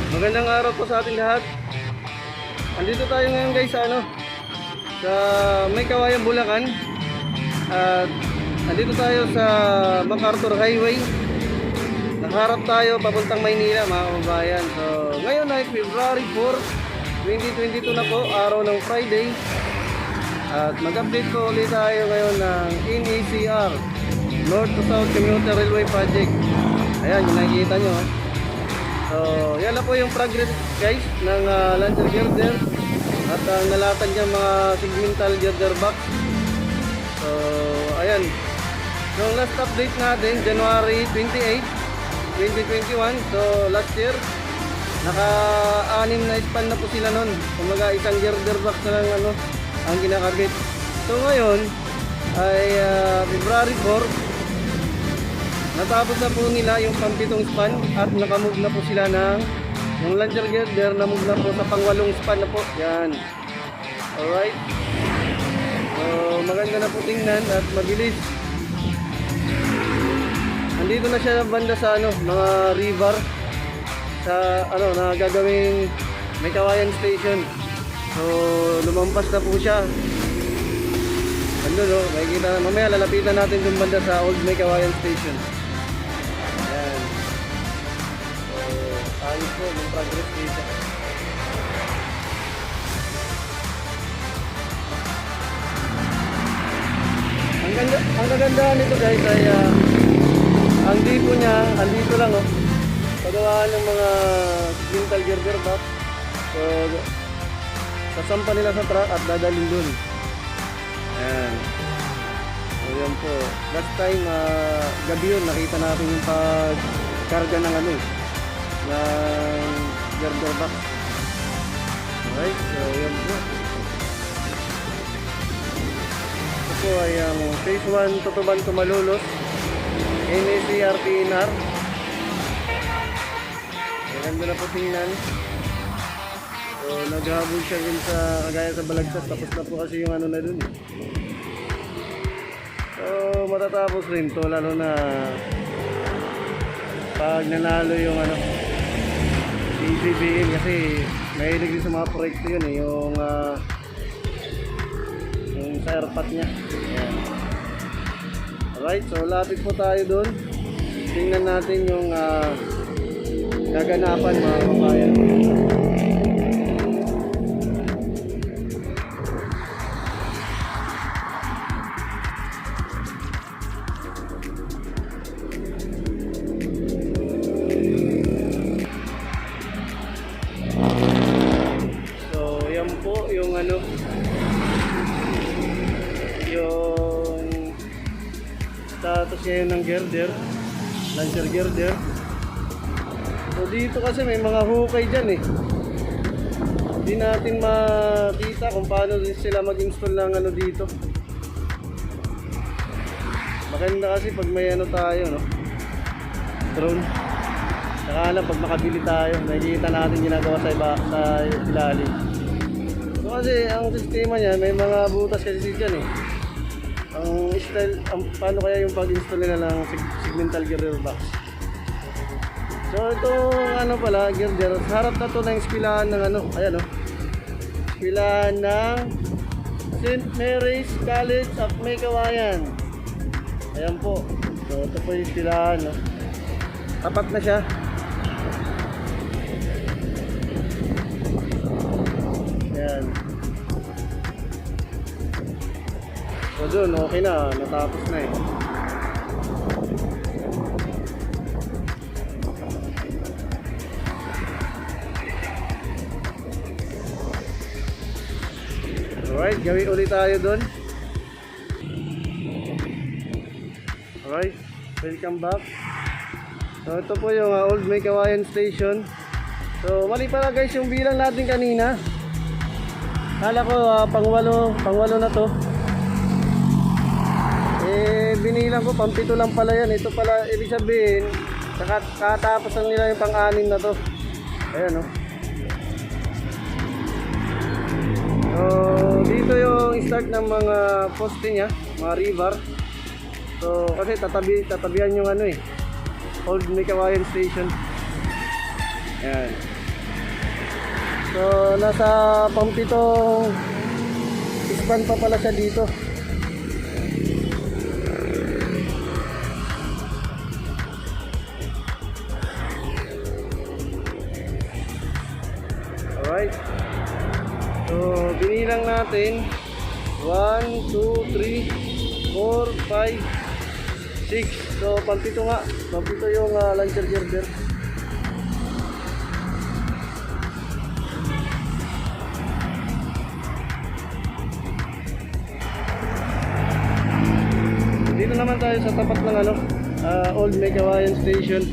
Magandang araw po sa ating lahat. Andito tayo ngayon guys sa sa May Kawayan, Bulacan. At andito tayo sa MacArthur Highway. Nakaharap tayo papuntang Maynila, mga kababayan. So ngayon ay February 4, 2022 na po, araw ng Friday. At mag-update po ulit tayo ngayon ng NACR, North to South Commuter Railway Project. Ayan, yung nakikita nyo. So, yan na po yung progress guys ng Lancer girder at ang nalatag niya mga segmental girder box. So, ayan. Yung last update natin, January 28, 2021. So, last year, naka-6 na span na po sila nun. Kumaga, isang girder box na lang ang kinakabit. So, ngayon ay February 4. Natapos na po nila yung pampitong span at nakamove na po sila ng yung Lancer girder, na-move na po sa pang-8 span na po. Yan. Alright. So, maganda na po tingnan at mabilis. Andito na siya banda sa mga river sa na gagawing May Kawayan Station. So, lumampas na po siya. Andun makikita na. Mamaya lalapitan natin yung banda sa Old May Kawayan Station. Ayan. So, ayos po yung progress dito. Ang kagandahan nito guys ay ang dipo niya, andito lang pagawaan ng mga segmental girder box. So, sasampa nila sa truck at dadalhin dun. Ayan. So yan po. Last time gabi yun nakita natin yung pagkarga ng ng girder box. Alright. So yan po. Ito po ay ang phase 1 Tutuban to Malolos, NACR PNR. Maganda na po tingnan. So, naghabol siya din sa kagaya sa Balagtas. Tapos na po kasi yung na dun. So, matatapos rin to. Lalo na pag nanalo yung PCBM. Kasi mahilig din sa mga proyekto yun yung sa airpat nya. Ayan. Alright, so lapit po tayo dun. Tingnan natin yung gaganapan, mga kabayan. Yung status ngayon ng girder, Lancer girder. So dito kasi may mga hukay dyan hindi natin makita kung paano din sila mag-install ng dito. Maganda kasi pag may tayo drone. Saka lang pag makabili tayo, nakikita natin ginagawa sa ilalim. So kasi ang sistema niya may mga butas kasi dyan ang style, paano kaya yung pag-install nila ng segmental girder box. So ito pala girder, harap na to ng eskwelahan ng ayan eskwelahan ng St. Mary's College of May Kawayan. Ayan po. So ito po yung eskwelahan tapat na siya. Ayan. So dun, okay na, natapos na Alright, gawin ulit tayo dun. Alright, welcome back. So ito po yung Old May Kawayan Station. So mali pala guys yung bilang natin kanina. Kala ko pang-walo na to. Binilang ko pang-7 lang pala yan. Ito pala ibig sabihin katapos lang nila yung pang-6 na to. Ayan So dito yung start ng mga poste niya, mga river. So kasi tatabihan yung Old May Kawayan Station. Ayan. So nasa pampitong span pa pala siya dito. Alright. So binilang natin 1, 2, 3, 4, 5, 6. So pampito nga. Pampito yung launcher girder. Dito naman tayo sa tapat ng Old Megawayan Station.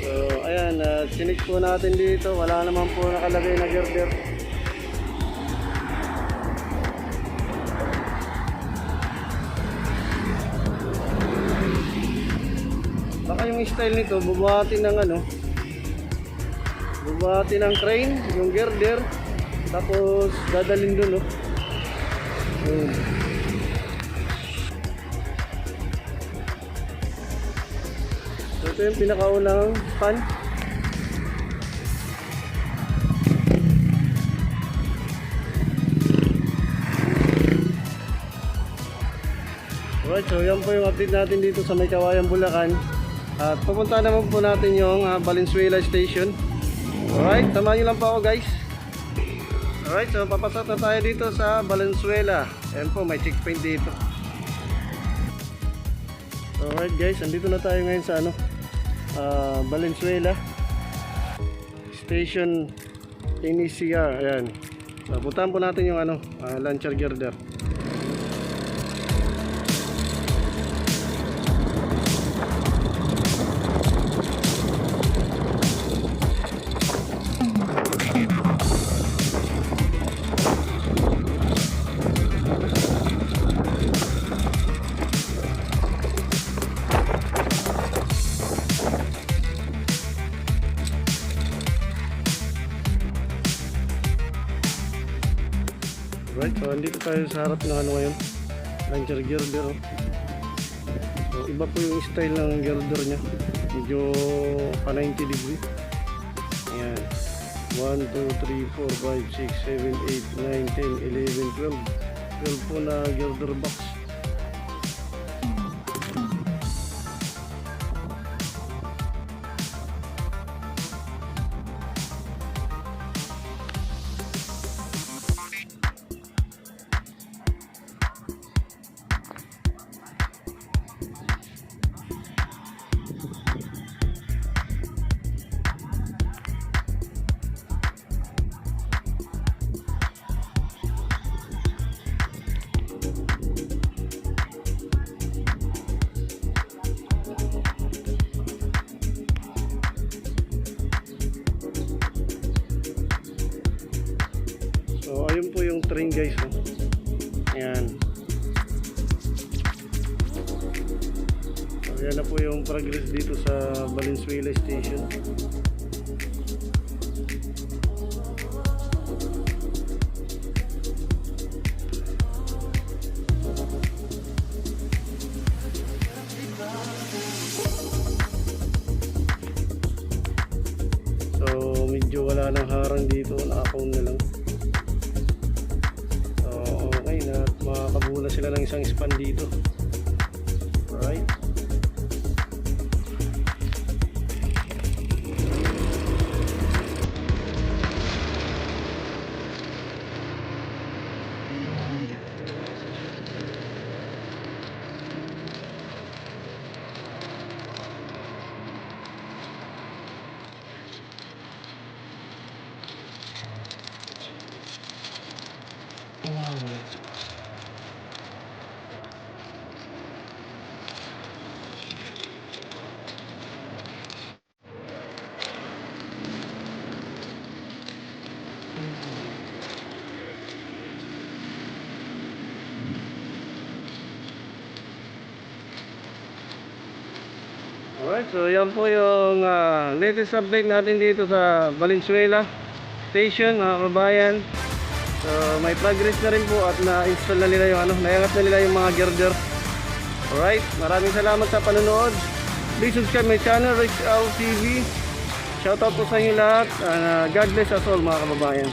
So ayan, chinik po natin dito. Wala naman po nakalagay na girder. Baka yung style nito bubuhatin ng bubuhatin ng crane, yung girder, tapos dadalhin dun So ito yung pinakaunang pan. Alright, so yan po yung update natin dito sa May Kawayan, Bulacan. At pupunta naman po natin yung Valenzuela Station. Alright, samahan nyo lang po ako guys. Alright, so papasok na tayo dito sa Valenzuela. Ayan po, may checkpoint dito. Alright guys, andito na tayo ngayon sa Valenzuela Station NECR. Ayan, puntahan po natin yung launcher girder. Right, so andito tayo sa harap ng ngayon, launcher girder. So iba po yung style ng girder nya, medyo pa 90 degree. Ayan, 1, 2, 3, 4, 5, 6, 7, 8, 9, 10, 11, 12 12 po na girder box. So ayun po yung train guys. Ayan. So yan na po yung progress dito sa Valenzuela Station. So medyo wala nang harang dito, nakakaon na lang. Makakabula sila ng isang span dito. Alright. Alright, so yan po yung latest update natin dito sa Valenzuela Station, mga kabayan. So may progress na rin po at na-install na nila yung naiangat na nila yung mga girder. Alright, maraming salamat sa panonood. Please subscribe my channel, Rex Out TV. Shoutout po sa inyo lahat. God bless us all mga kababayan.